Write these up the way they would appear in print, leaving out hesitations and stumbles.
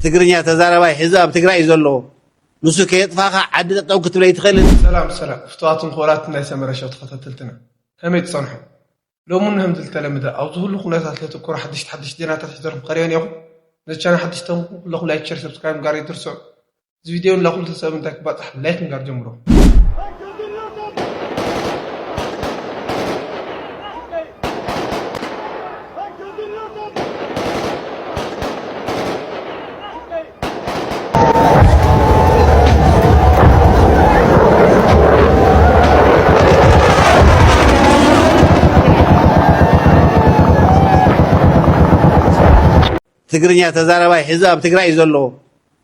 ትግርኛ ተዛረባይ ሕዛብ ትግራይ ዘሎ ንሱ ከየጥፋኻ ዓዲ ጠጠው ክትብለይ ትኽእልን ሰላም ፍትዋትን ኮራት ናይ ሰመረሻው ተኸታተልትና ከመይ ትጸንሑ ሎሙን هم ተለምደ ኣብዚ ሁሉ ኩነታት ለትኩሩ ሓድሽ ዜናታት ሒዘርኩም ቀሪበን ኢኹም ነዚ ቻናል ሓድሽ ተምኩ ለኹም ላይክ ሼር ሰብስክራይብ ጋር ይድርሱ እዚ ቪድዮ ለኹም ተሰብ እንታይ ክባፅሕ ላይክ ጋር ጀምሮ ትግርኛ ተዛረባይ ሕዛብ ትግራይ ዘሎ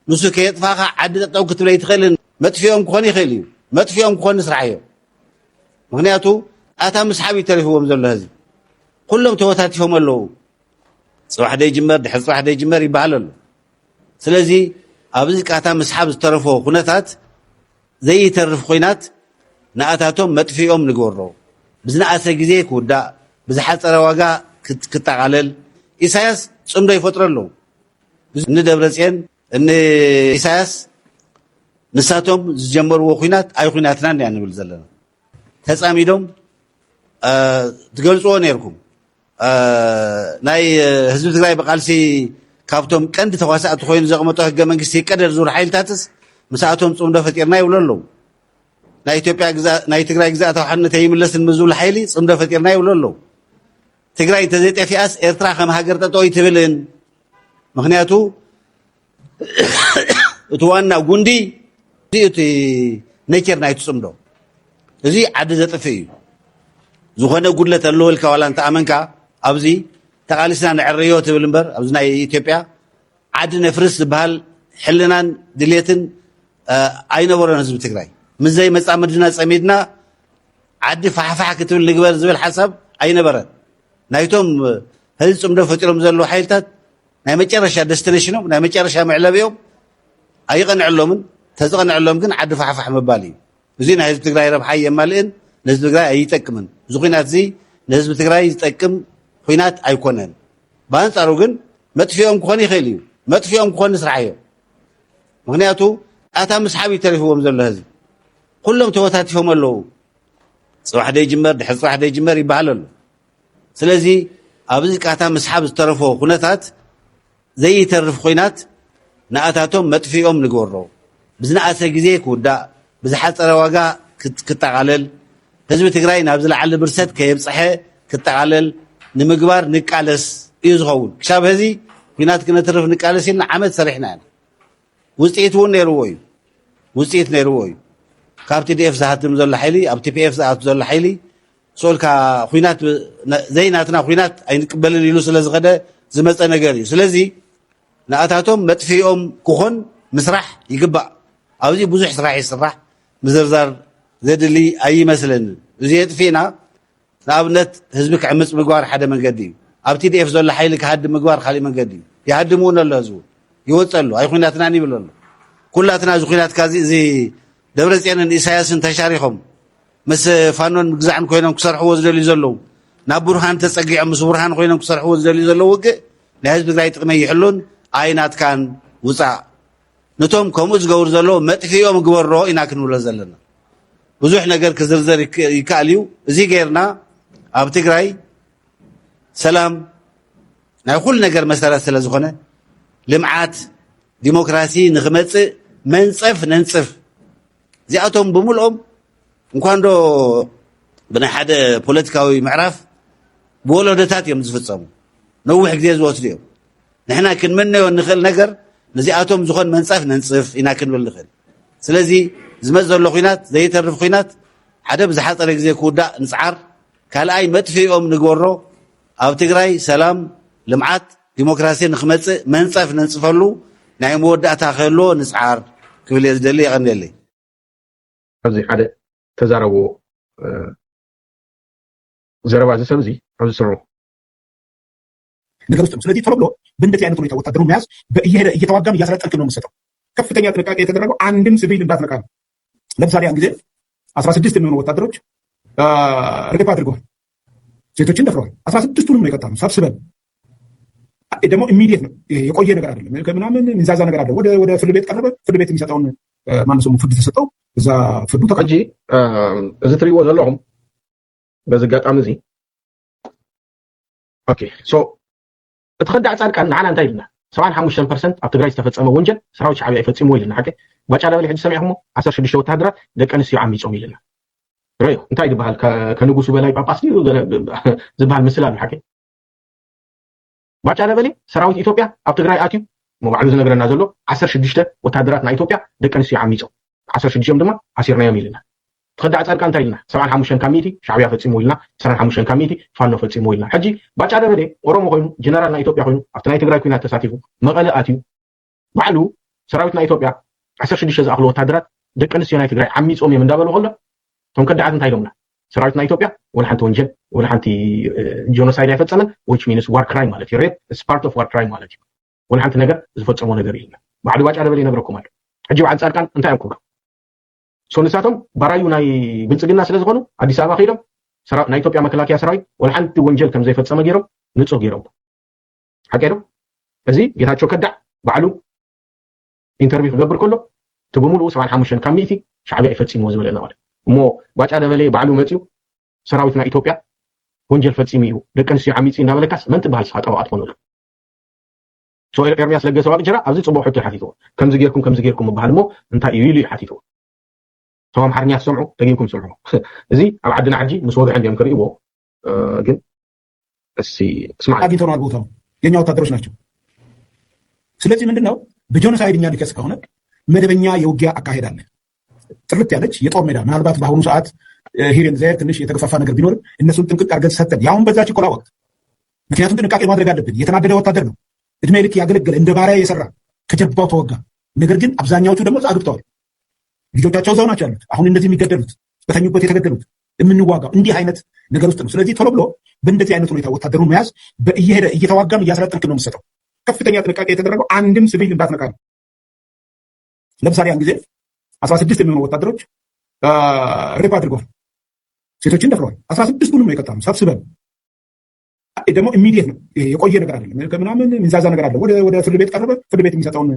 ንሱ ከየጥፋኻ ዓዲ ጠጠው ክትብለይ ትኽእልን መጥፊኦም ክኾን ይኽእል እዩ መጥፊኦም ክኾን ስራሕዮ ምክንያቱ ኣታ ምስሓብ ይተሪፍዎም ዘሎ ህዝቢ ኩሎም ተወታቲፎም ኣለዉ ፅባሕ ደይጅመር ድሕሪ ፅባሕ ደይጅመር ይበሃል ኣሎ ስለዚ ኣብዚ ቃታ ምስሓብ ዝተረፎ ኩነታት ዘይተርፍ ኮይናት ንኣታቶም መጥፊኦም ንግበሮ ብዝነኣሰ ግዜ ክውዳእ ብዝሓፀረ ዋጋ ክጠቃለል ኢሳያስ ጽምዶ ይፈጥሩ ኣለዉ ንደብረጽዮን ኢሳያስ ንሳቶም ዝጀመርዎ ኩናት ኣይ ኩናትና ንብል ዘለና ተጻሚዶም ትገልጽዎ ነርኩም ናይ ህዝቢ ትግራይ በቃልሲ ካብቶም ቀንዲ ተዋሳእቲ ኮይኑ ዘቕመጦ ህገ መንግስቲ ቀደር ዙር ሓይልታትስ ምሳቶም ጽምዶ ፈጢርና ይብሉ ኣለዉ ናይ ኢትዮጵያ ናይ ትግራይ ግዛእታዊ ሓድነት ይምለስን ምዝብል ሓይሊ ጽምዶ ፈጢርና ይብሉ ኣለዉ ትግራይ ተዘይጠፊኣስ ኤርትራ ከም ሃገር ጠጠው ይትብልን ምክንያቱ እቲ ዋና ጉንዲ እቲ ኔቸር ናይቲ ጽምዶ እዚ ዓዲ ዘጥፊ እዩ ዝኾነ ጉድለት ኣለዎ ኢልካ ዋላ እንተኣመንካ ኣብዚ ተቃሊስና ንዕርዮ ትብል እምበር ኣብዚ ናይ ኢትዮጵያ ዓዲ ነፍርስ ዝበሃል ሕልናን ድሌትን ኣይነበሮን ህዝቢ ትግራይ ምዘይ መፃመድና ፀሚድና ዓዲ ፋሕፋሕ ክትብል ንግበር ዝብል ሓሳብ ኣይነበረን ናይቶም ህዝቢ ጽምዶ ፈጢሮም ዘሎ ሓይልታት ናይ መጨረሻ ደስቲኔሽኖም ናይ መጨረሻ መዕለቢኦም ኣይቀንዕሎምን ተዝቀንዕሎም ግን ዓዲ ፋሕፋሕ ምባል እዩ እዚ ናይ ህዝቢ ትግራይ ረብሓ የማልእን ንህዝቢ ትግራይ ኣይጠቅምን እዚ ኩናት እዚ ንህዝቢ ትግራይ ዝጠቅም ኩናት ኣይኮነን ብኣንጻሩ ግን መጥፊኦም ክኾን ይኽእል እዩ መጥፊኦም ክኾን ስራሕ እዮም ምክንያቱ ኣታ ምስሓብ ይተሪፍዎም ዘሎ ህዝቢ ኩሎም ተወታቲፎም ኣለዉ ፅባሕ ደይጅመር ድሕሪ ፅባሕ ደይጅመር ይበሃል ኣሎ ስለዚ ኣብዚ ቃታ ምስሓብ ዝተረፎ ኩነታት ዘይተርፍ ኮይናት ንኣታቶም መጥፊኦም ንግበሮ ብዝነኣሰ ግዜ ክውዳእ ብዝሓፀረ ዋጋ ክጠቃለል ህዝቢ ትግራይ ናብ ዝለዓለ ብርሰት ከየብፅሐ ክጠቃለል ንምግባር ንቃለስ እዩ ዝኸውን ክሳብ ህዚ ኩናት ክነትርፍ ንቃለስ ኢልና ዓመት ሰሪሕና ኢና ውፅኢት እውን ነይርዎ እዩ ውፅኢት ነይርዎ እዩ ካብ ቲዲኤፍ ዝሃትም ዘሎ ሓይሊ ኣብ ቲፒኤፍ ዝኣቱ ዘሎ ሓይሊ ሶልካ ኩናት ዘይናትና ኩናት ኣይንቅበልን ኢሉ ስለ ዝኸደ ዝመፀ ነገር እዩ ስለዚ ንኣታቶም መጥፊኦም ክኾን ምስራሕ ይግባእ ኣብዚ ብዙሕ ስራሕ ይስራሕ ምዝርዛር ዘድሊ ኣይመስለንን እዚ የጥፊና ንኣብነት ህዝቢ ክዕምፅ ምግባር ሓደ መንገዲ እዩ ኣብ ቲዲኤፍ ዘሎ ሓይሊ ክሃድም ምግባር ካሊእ መንገዲ እዩ ይሃድም እውን ኣሎ ህዝቡ ይወፅ ኣሎ ኣይ ኩናትና ይብል ኣሎ ኩላትና እዚ ኩናት ካዚ እዚ ደብረጽዮንን ኢሳያስን ተሻሪኾም ምስ ፋኖን ግዛዕን ኮይኖም ክሰርሕዎ ዝደልዩ ዘለዉ ናብ ቡርሃን ተፀጊዖም ምስ ቡርሃን ኮይኖም ክሰርሕዎ ዝደልዩ ዘለዉ ውግእ ናይ ህዝቢ ትግራይ ጥቕሚ ይሕሉን ኣይናትካን ውፃእ ነቶም ከምኡ ዝገብሩ ዘለዉ መጥፊኦም ግበሮ ኢና ክንብሎ ዘለና ብዙሕ ነገር ክዝርዘር ይከኣል እዩ እዚ ጌርና ኣብ ትግራይ ሰላም ናይ ኩሉ ነገር መሰረት ስለ ዝኾነ ልምዓት ዲሞክራሲ ንኽመፅእ መንፀፍ ነንፅፍ እዚኣቶም ብምልኦም እንኳን ዶ ብናይ ሓደ ፖለቲካዊ ምዕራፍ ብወለዶታት እዮም ዝፍፀሙ ነዊሕ ግዜ ዝወስዱ እዮም ንሕና ክንምነዮ ንኽእል ነገር ነዚኣቶም ዝኾን መንፀፍ ነንፅፍ ኢና ክንብል ንኽእል ስለዚ ዝመፅ ዘሎ ኩናት ዘይተርፍ ኩናት ሓደ ብዝሓፀረ ግዜ ክውዳእ ንፅዓር ካልኣይ መጥፊኦም ንግበሮ ኣብ ትግራይ ሰላም ልምዓት ዲሞክራሲ ንኽመፅእ መንፀፍ ነንፅፈሉ ናይ መወዳእታ ክህልዎ ንፅዓር ክብል እየ ዝደሊ ይቐኒየለይ ኣብዚ ሓደ ተዛረቦ ዘረባ እዚ ሰብ እዚ ኣብዚ ስርዑ ነገር ውስጥ ነው። ስለዚህ ቶሎ ብሎ በእንደዚህ አይነት ሁኔታ ወታደሩን መያዝ እየተዋጋም እያሰለጠንክ ነው የምትሰጠው። ከፍተኛ ጥንቃቄ የተደረገው አንድም ሲቪል እንዳትነካ ነው። ለምሳሌ ያን ጊዜ 16 የሚሆኑ ወታደሮች ሬፕ አድርገዋል፣ ሴቶችን ደፍረዋል። 16ቱንም ነው የቀጣነው ሰብስበን ደግሞ ኢሚዲየት ነው፣ የቆየ ነገር አይደለም። ከምናምን ሚንዛዛ ነገር አለ። ወደ ፍርድ ቤት ቀረበ። ፍርድ ቤት የሚሰጠውን ማነው ስሙ ፍርድ ተሰጠው። እዛ ፍርዱ ተቀጂ እዚ ትሪዎ ዘለኹም በዚ አጋጣሚ እዚ ኦኬ ሶ እትኸዳዕ ጻድቃን ንዓና እንታይ ኢልና 75% ኣብ ትግራይ ዝተፈጸመ ወንጀል ሰራዊት ሻዕብያ ይፈጽሞ ኢልና ሓቂ ባጫ ደበሌ ሕጂ ሰሚዕኹሞ 16 ወታደራት ደቂ ኣንስትዮ ዓሚፆም ኢልና ርዮ እንታይ ዝበሃል ከንጉሱ በላይ ጳጳስ ዝበሃል ምስል ኣሎ ሓቂ ባጫ ደበሌ ሰራዊት ኢትዮጵያ ኣብ ትግራይ ኣትዩ መባዕሉ ዝነገረና ዘሎ 16 ወታደራት ናይ ኢትዮጵያ ደቂ ኣንስትዮ ዓሚፆም 16 ድማ ኣሲርናዮም ኢልና ትኸዳዕ ጻድቃን እንታይ ኢልና 75 ካብ ሚእቲ ሻዕብያ ፈጺሞ ኢልና 25 ካብ ሚእቲ ፋኖ ፈጺሞ ኢልና ሕጂ ባጫ ደበሌ ኦሮሞ ኮይኑ ጀነራል ናይ ኢትዮጵያ ኮይኑ ኣብቲ ናይ ትግራይ ኩናት ተሳቲፉ መቐለ ኣትዩ ባዕሉ ሰራዊት ናይ ኢትዮጵያ 16 ዝኣኽሉ ወታደራት ደቂ ኣንስትዮ ናይ ትግራይ ዓሚፆም እዮም እንዳበሉ ከሎ እቶም ከዳዓት እንታይ ኢሎምና ሰራዊት ናይ ኢትዮጵያ ወላ ሓንቲ ወንጀል ወላ ሓንቲ ጆኖሳይድ ኣይፈጸመን which means war crime ማለት እዩ ሬፕ is part of war crime ማለት እዩ ወላ ሓንቲ ነገር ዝፈጸሞ ነገር ኢልና ባዕሉ ባጫ ደበሌ ይነግረኩም ኣሎ ሕጂ በዓል ጻድቃን እንታይ እዮም ክብሉ ሶንሳቶም ባራዩ ናይ ብልጽግና ስለ ዝኾኑ ኣዲስ ኣበባ ኸይዶም ናይ ኢትዮጵያ መከላከያ ሰራዊት ወላ ሓንቲ ወንጀል ከም ዘይፈጸመ ገይሮም ንጹህ ገይሮም ሓቂ ዶ እዚ ጌታቸው ከዳዕ ባዕሉ ኢንተርቪው ክገብር ከሎ እቲ ብምሉእ 75 ካብ ሚእቲ ሻዕብያ ይፈጺሞ ዝብለና ማለት እሞ ባጫ ደበሌ ባዕሉ መጺኡ ሰራዊት ናይ ኢትዮጵያ ወንጀል ፈጺሙ እዩ ደቂ ኣንስትዮ ዓሚፂ እንዳበለካስ መን ትበሃል ስኻ ጠባቃ ትኾነሉ ሶ ኤርምያስ ለገሰ ዋቅጅራ ኣብዚ ጽቡቕ ሕቶ ሓቲትዎ ከምዚ ጌርኩም ምባሃል እሞ እንታይ እዩ ኢሉ ሓቲትዎ ቶም አማርኛ ሰምዑ ተገኝኩም ሰምዑ እዚ ኣብ ዓድና ሕጂ ምስ ወግዕ እንዲም ክሪእዎ ግን እሺ እስማ አግኝተናል ቦታው የኛ ወታደሮች ናቸው። ስለዚህ ምንድነው በጆኖሳይድኛ ሊከስ ከሆነ መደበኛ የውጊያ አካሄድ አለ። ጥርት ያለች የጦር ሜዳ ምናልባት በአሁኑ ሰዓት ሂሬን ዘር ትንሽ የተገፋፋ ነገር ቢኖር እነሱን ጥንቅቅ አድርገን ሰተን ያሁን በዛች ቆላ ወቅት ምክንያቱም ጥንቃቄ ማድረግ አለብን። የተናደደ ወታደር ነው እድሜ ልክ ያገለገለ እንደ ባሪያ የሰራ ከጀርባው ተወጋ። ነገር ግን አብዛኛዎቹ ደግሞ አግብተዋል። ልጆቻቸው እዛው ናቸው ያሉት። አሁን እንደዚህ የሚገደሉት በተኙበት የተገደሉት የምንዋጋው እንዲህ አይነት ነገር ውስጥ ነው። ስለዚህ ቶሎ ብሎ በእንደዚህ አይነት ሁኔታ ወታደሩን መያዝ በእየሄደ እየተዋጋም እያሰለጠንክ ነው የምትሰጠው። ከፍተኛ ጥንቃቄ የተደረገው አንድም ሲቪል እንዳትነካ ነው። ለምሳሌ ያን ጊዜ 16 የሚሆኑ ወታደሮች ሬፕ አድርገዋል፣ ሴቶችን ደፍረዋል። 16ቱንም ነው የቀጣነው ሰብስበን። ደግሞ ኢሚዲየት ነው፣ የቆየ ነገር አይደለም። ከምናምን ሚንዛዛ ነገር አለ። ወደ ፍርድ ቤት ቀረበ። ፍርድ ቤት የሚሰጠውን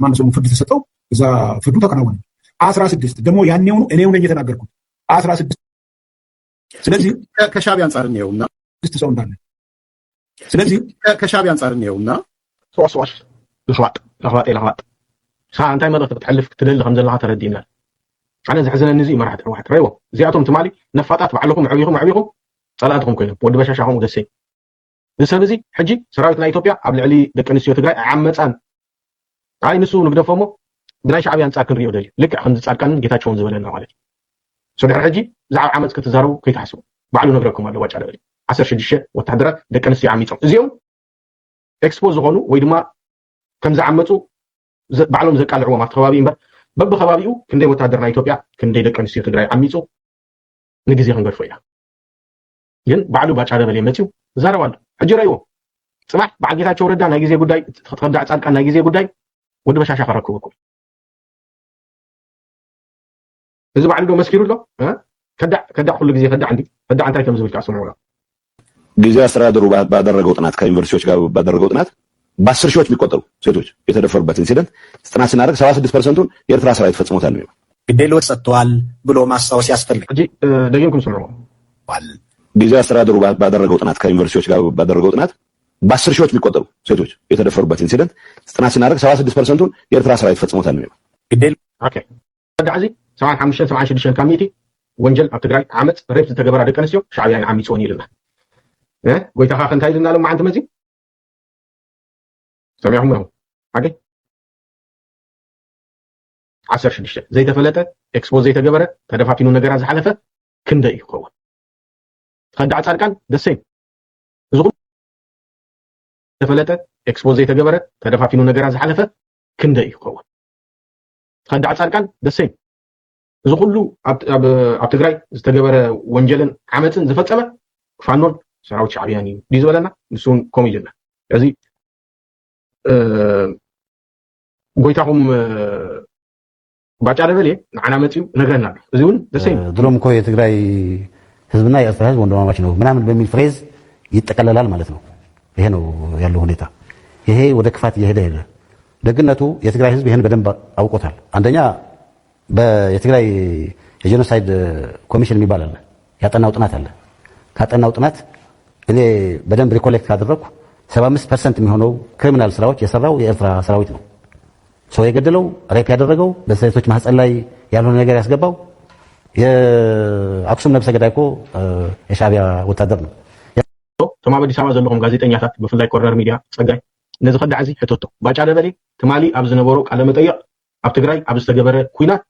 ማነው ስሙ ፍርድ ተሰጠው። እዛ ፍርዱ ተከናወነ። 16 ደግሞ ያኔው እኔው ነኝ የተናገርኩት 16። ስለዚህ ከሻዕቢያ አንጻር ነውና ሰው እንዳለ ስለዚህ ከሻዕቢያ አንጻር ነውና ሶስዋሽ ለኸባጥ ሳንታይ መልእክቲ ክትሕልፍ ክትደሊ ከም ዘለካ ተረዲእና ኣነ ዝሕዝነኒ እዚ መራሕቲ ሕወሓት ረይዎ እዚኣቶም ትማሊ ነፋጣት ባዕልኩም ዕብይኹም ፀላእትኩም ኮይኖም ወዲ በሻሻኹም ደሰይ እዚ ሰብ እዚ ሕጂ ሰራዊት ናይ ኢትዮጵያ ኣብ ልዕሊ ደቂ ኣንስትዮ ትግራይ ዓመፃን ኣይ ንሱ ንግደፎሞ ብናይ ሻዕብያ አንጻር ክንሪኦ ደልዩ ልክዕ ከምዚ ጻድቃንን ጌታቸውን ዝበለና ማለት እዩ። ድሕሪ ሕጂ ብዛዕባ ዓመፅ ክትዛረቡ ከይተሓስቡ ባዕሉ ነግረኩም ኣሎ ባጫ ደበሌ 16 ወታደራት ደቂ ኣንስትዮ ዓሚፆም እዚኦም ኤክስፖዝ ዝኾኑ ወይ ድማ ከምዚ ዓመፁ ባዕሎም ዘቃልዕዎም ኣብቲ ከባቢ እምበር በብከባቢኡ ክንደይ ወታደር ናይ ኢትዮጵያ ክንደይ ደቂ ኣንስትዮ ትግራይ ዓሚፁ ንግዜ ክንገድፎ ኢና። ግን ባዕሉ ባጫ ደበሌ መፂኡ ዛረባ ኣሎ። ሕጂ ረይዎ ፅባሕ በዓል ጌታቸው ረዳ ናይ ግዜ ጉዳይ ትኸዳዕ ጻድቃን ናይ ግዜ ጉዳይ ወዲ በሻሻ ከረክበኩም እዚ ባዕሉ ዶ መስኪሩ ኣሎ ከዳዕ ሁሉ ጊዜ ከዳዕ እንታይ ከም ዝብል ካስምዑ ጊዜያዊ አስተዳደሩ ባደረገው ጥናት ከዩኒቨርሲቲዎች ጋር ባደረገው ጥናት በ10 ሺዎች የሚቆጠሩ ሴቶች የተደፈሩበት ኢንሲደንት ጥናት ስናደርግ 76%ን የኤርትራ ሰራዊት ፈጽሞታል ነው። ግዴሎት ሰጥቷል ብሎ ማስታወስ ያስፈልጋል። እጂ ደገምኩም ስምዑ ጊዜያዊ አስተዳደሩ ባደረገው ጥናት ከዩኒቨርሲቲዎች ጋር ባደረገው ጥናት በ10 ሺዎች የሚቆጠሩ ሴቶች የተደፈሩበት ኢንሲደንት ጥናት ስናደርግ 76%ን የኤርትራ ሰራዊት ፈጽሞታል ነው። ኦኬ ተዳዕዚ 75-76 ካብ ሚእቲ ወንጀል ኣብ ትግራይ ዓመፅ ሬፕ ዝተገበራ ደቂ ኣንስትዮ ሻዕብያ ዓሚፆን ኢልና ጎይታኻ እንታይ ኢልና ሎም ማዓንቲ መዚ ሰሚዕኹም ነው ኣገ 16 ዘይተፈለጠ ኤክስፖዝ ዘይተገበረ ተደፋፊኑ ነገራ ዝሓለፈ ክንደይ እዩ ክኸውን ከዳዕ ጻድቃን ደሰይም እዚ ተፈለጠ ኤክስፖዝ ዘይተገበረ ተደፋፊኑ ነገራ ዝሓለፈ ክንደይ እዩ ክኸውን ከዳዕ ጻድቃን ደሰይም እዚ ኩሉ ኣብ ትግራይ ዝተገበረ ወንጀልን ዓመፅን ዝፈጸመ ፋኖን ሰራዊት ሻዕብያን እዩ ድዩ ዝበለና ንሱን ከምኡ ኢልና እዚ ጎይታኹም ባጫ ደበሌ ንዓና መፂኡ ነግረና ኣሎ። እዚ እውን ደሰይም ድሮም እኮ የትግራይ ህዝብና የኤርትራ ህዝብ ወንድማማች ነው ምናምን በሚል ፍሬዝ ይጠቀለላል ማለት ነው። ይሄ ነው ያለው ሁኔታ። ይሄ ወደ ክፋት እየሄደ ሄደ። ደግነቱ የትግራይ ህዝብ ይሄን በደንብ አውቆታል። አንደኛ የትግራይ የጄኖሳይድ ኮሚሽን የሚባል አለ፣ ያጠናው ጥናት አለ። ካጠናው ጥናት እኔ በደንብ ሪኮሌክት ካደረኩ 75% የሚሆነው ክሪሚናል ስራዎች የሰራው የኤርትራ ሰራዊት ነው። ሰው የገደለው፣ ሬፕ ያደረገው፣ በሴቶች ማህፀን ላይ ያልሆነ ነገር ያስገባው የአክሱም ነብሰ ገዳይ እኮ የሻዕቢያ ወታደር ነው። ተማም አዲስ አበባ ዘለኹም ጋዜጠኛታት ብፍላይ ኮርነር ሚድያ ፀጋይ ነዚ ኸዳዕ እዚ ሕቶቶ ባጫ ደበሌ ትማሊ ኣብ ዝነበሮ ቃለ መጠይቕ ኣብ ትግራይ ኣብ ዝተገበረ ኩናት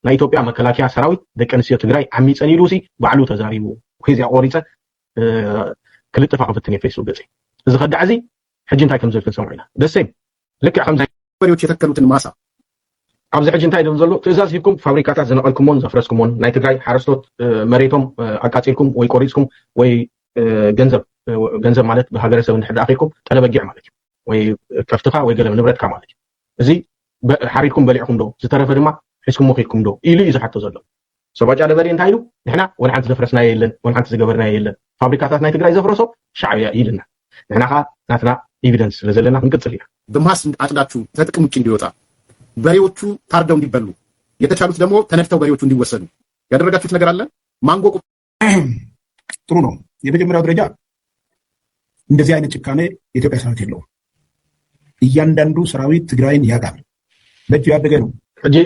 ናይ ኢትዮጵያ መከላከያ ሰራዊት ደቂ ኣንስትዮ ትግራይ ዓሚፀን ኢሉ ባዕሉ ተዛሪቡ ሒዝያ ቆሪፀ ክልጥፋ ክፍትን የፌስቡክ ገጽ እዚ ኸዳዕ እዚ ሕጂ እንታይ ከም ዝብል ሰምዑ ኢና ደሰም ልክዕ ከምዚ መሪዎች የተከሉትን ማሳ ኣብዚ ሕጂ እንታይ ደም ዘሎ ትእዛዝ ሂብኩም ፋብሪካታት ዝነቐልኩሞን ዘፍረስኩሞን ናይ ትግራይ ሓረስቶት መሬቶም ኣቃፂልኩም ወይ ቆሪፅኩም ወይ ገንዘብ ማለት ብሃገረሰብ እንድሕር ኣኺልኩም ጠለበጊዕ ማለት እዩ ወይ ከፍትኻ ወይ ገለም ንብረትካ ማለት እዩ እዚ ሓሪድኩም በሊዕኩም ዶ ዝተረፈ ድማ ሒዝኩም ሞኺድኩም ዶ ኢሉ እዩ ዝሓቶ ዘሎ ሰባጫ ደበሌ እንታይ ኢሉ ንሕና ወን ሓንቲ ዘፍረስናዮ የለን ወን ሓንቲ ዝገበርናዮ የለን ፋብሪካታት ናይ ትግራይ ዘፍረሶ ሻዕብያ ኢልና ንሕና ኸ ናትና ኤቪደንስ ስለዘለና ክንቅፅል ኢና በማስ አጭዳችሁ ከጥቅም ውጭ እንዲወጣ በሬዎቹ ታርደው እንዲበሉ የተቻሉት ደግሞ ተነድተው በሬዎቹ እንዲወሰዱ ያደረጋችሁት ነገር አለ። ማንጎ ጥሩ ነው። የመጀመሪያው ደረጃ እንደዚህ አይነት ጭካኔ የኢትዮጵያ ሰራዊት የለውም። እያንዳንዱ ሰራዊት ትግራይን ያውቃል። በእጁ ያደገ ነው። ሕጂ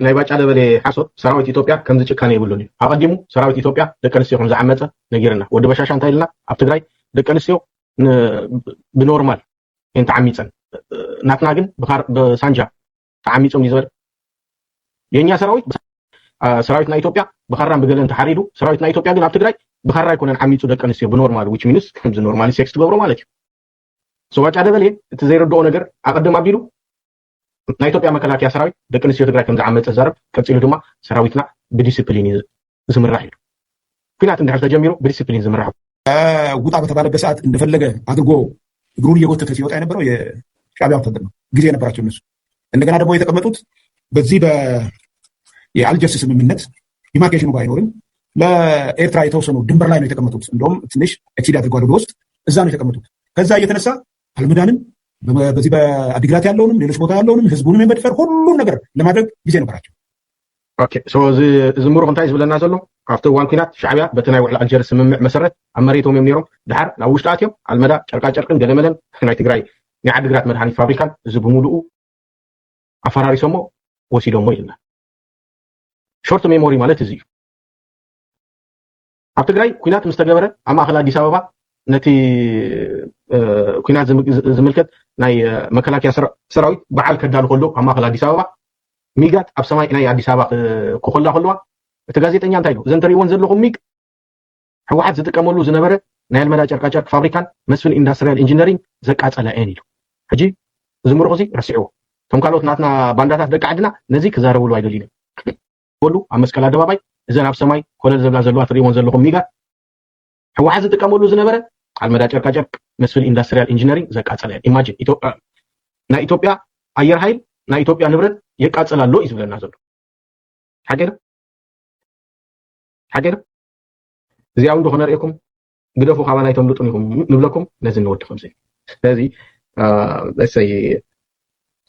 ናይ ባጫ ደበሌ ሓሶት ሰራዊት ኢትዮጵያ ከምዚ ጭካኔ ይብሉን እዩ ኣቐዲሙ ሰራዊት ኢትዮጵያ ደቂ ኣንስትዮ ከም ዝዓመፀ ነጊርና ወዲ በሻሻ እንታይ ኢልና ኣብ ትግራይ ደቂ ኣንስትዮ ብኖርማል ተዓሚፀን ናትና ግን በሳንጃ ተዓሚፆም እዩ ዝበለ የኛ ሰራዊት ናይ ኢትዮጵያ ብኻራን ብገለን ተሓሪዱ ሰራዊት ናይ ኢትዮጵያ ግን ኣብ ትግራይ ብኻራ ይኮነን ዓሚፁ ደቂ ኣንስትዮ ብኖርማል ዊች ሚንስ ከምዚ ኖርማሊ ሴክስ ትገብሮ ማለት እዩ ሰባጫ ደበሌ እቲ ዘይረድኦ ነገር ኣቐድም ኣቢሉ ናይ ኢትዮጵያ መከላከያ ሰራዊት ደቂ ኣንስትዮ ትግራይ ከም ዝዓመፀ ዛረብ ቀፂሉ ድማ ሰራዊትና ብዲሲፕሊን ዝምራሕ ኢሉ ኩናት እንድሕር ተጀሚሩ ብዲሲፕሊን ዝምራሕ ውጣ በተባለበት ሰዓት እንደፈለገ አድርጎ እግሩን እየጎተተ ሲወጣ የነበረው የሻዕቢያ ወታደር ነው። ጊዜ የነበራቸው እነሱ እንደገና ደግሞ የተቀመጡት በዚህ የአልጀርስ ስምምነት ዲማርኬሽኑ ባይኖርም ለኤርትራ የተወሰኑ ድንበር ላይ ነው የተቀመጡት። እንደውም ትንሽ ኤክሲድ አድርጓል ወደ ውስጥ እዛ ነው የተቀመጡት። ከዛ እየተነሳ አልመዳንም በዚህ በአዲግራት ያለውንም ሌሎች ቦታ ያለውንም ህዝቡንም የመድፈር ሁሉም ነገር ለማድረግ ጊዜ ነበራቸው። ኦኬ ሶ እዚ ምሩቕ እንታይ ዝብለና ዘሎ ካብቲ እዋን ኩናት ሻዕብያ በቲ ናይ ውዕል አልጀርስ ስምምዕ መሰረት ኣብ መሬቶም እዮም ነይሮም ድሓር ናብ ውሽጢ ኣትዮም ኣልመዳ ጨርቃጨርቅን ገለመለን ናይ ትግራይ ናይ ዓዲግራት መድሃኒት ፋብሪካን እዚ ብምሉኡ ኣፈራሪሶሞ ወሲዶሞ ኢልና ሾርት ሜሞሪ ማለት እዚ እዩ። ኣብ ትግራይ ኩናት ምስ ተገበረ ኣብ ማእኸል ኣዲስ ኣበባ ነቲ ኩናት ዝምልከት ናይ መከላከያ ሰራዊት በዓል ከዳሉ ከሎ ኣብ ማእኸል ኣዲስ ኣበባ ሚጋት ኣብ ሰማይ ናይ ኣዲስ ኣበባ ክኸላ ከለዋ እቲ ጋዜጠኛ እንታይ ነው እዘን ትሪእዎን ዘለኹም ሚግ ሕወሓት ዝጥቀመሉ ዝነበረ ናይ ኣልመዳ ጨርቃጨርቅ ፋብሪካን መስፍን ኢንዳስትሪያል ኢንጂነሪንግ ዘቃፀለ እየን ኢሉ ሕጂ እዚ ምሩቕ እዚ ረሲዕዎ እቶም ካልኦት ናትና ባንዳታት ደቂ ዓድና ነዚ ክዛረብሉ ኣይደልዩን በሉ ኣብ መስቀል ኣደባባይ እዘን ኣብ ሰማይ ኮለል ዘብላ ዘለዋ ትሪእዎን ዘለኹም ሚጋት ሕወሓት ዝጥቀመሉ ዝነበረ ኣልመዳ ጨርቃጨርቅ መስፍን ኢንዳስትሪያል ኢንጂነሪንግ ዘቃፀለ እየን ኢማጂን ናይ ኢትዮጵያ ኣየር ሃይል ናይ ኢትዮጵያ ንብረት የቃፀል ኣሎ እዩ ዝብለና ዘሎ ሓገር እዚኣ እውን ዶ ክነሪአኩም ግደፉ ካባ ናይቶም ልጡን ኢኹም ንብለኩም ነዚ ንወዲ ከምዚ ስለዚ እሰይ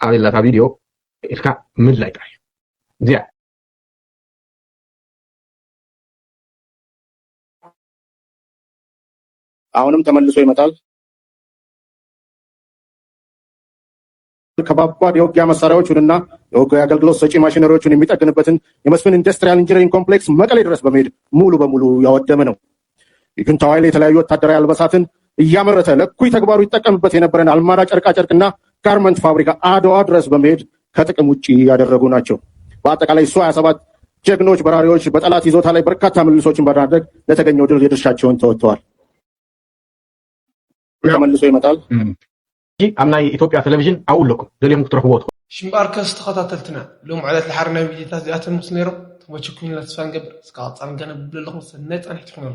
ኣበላታ ቪድዮ ኢልካ ምድላይ ጥራይ እዚኣ አሁንም ተመልሶ ይመጣል። ከባባድ የውጊያ መሳሪያዎችንና የውጊያ አገልግሎት ሰጪ ማሽነሪዎችን የሚጠግንበትን የመስፍን ኢንዱስትሪያል ኢንጂነሪንግ ኮምፕሌክስ መቀሌ ድረስ በመሄድ ሙሉ በሙሉ ያወደመ ነው። የጁንታው ኃይል የተለያዩ ወታደራዊ አልባሳትን እያመረተ ለእኩይ ተግባሩ ይጠቀምበት የነበረን አልማዳ ጨርቃጨርቅና ጋርመንት ፋብሪካ አድዋ ድረስ በመሄድ ከጥቅም ውጭ ያደረጉ ናቸው። በአጠቃላይ ሱ 27 ጀግኖች በራሪዎች በጠላት ይዞታ ላይ በርካታ ምልሶችን በማድረግ ለተገኘው ድል የድርሻቸውን ተወጥተዋል። ተመልሶ ይመጣል። ኣብ ናይ ኢትዮጵያ ቴሌቪዥን ኣብኡ ኣለኩም ደሊኹም ክትረኽብዎ ትኽእሉ ሽምባር ከስ ተኸታተልትና ሎም ዕለት ለሓር ናይ ቪድዮታት እዚኣቶም ምስ ነይሮም ተመችኩኝና ተስፋ ንገብር እስካብ ቀፃሊ ገነብለለኹም ሰናይ ፃንሒት ይኹነሉ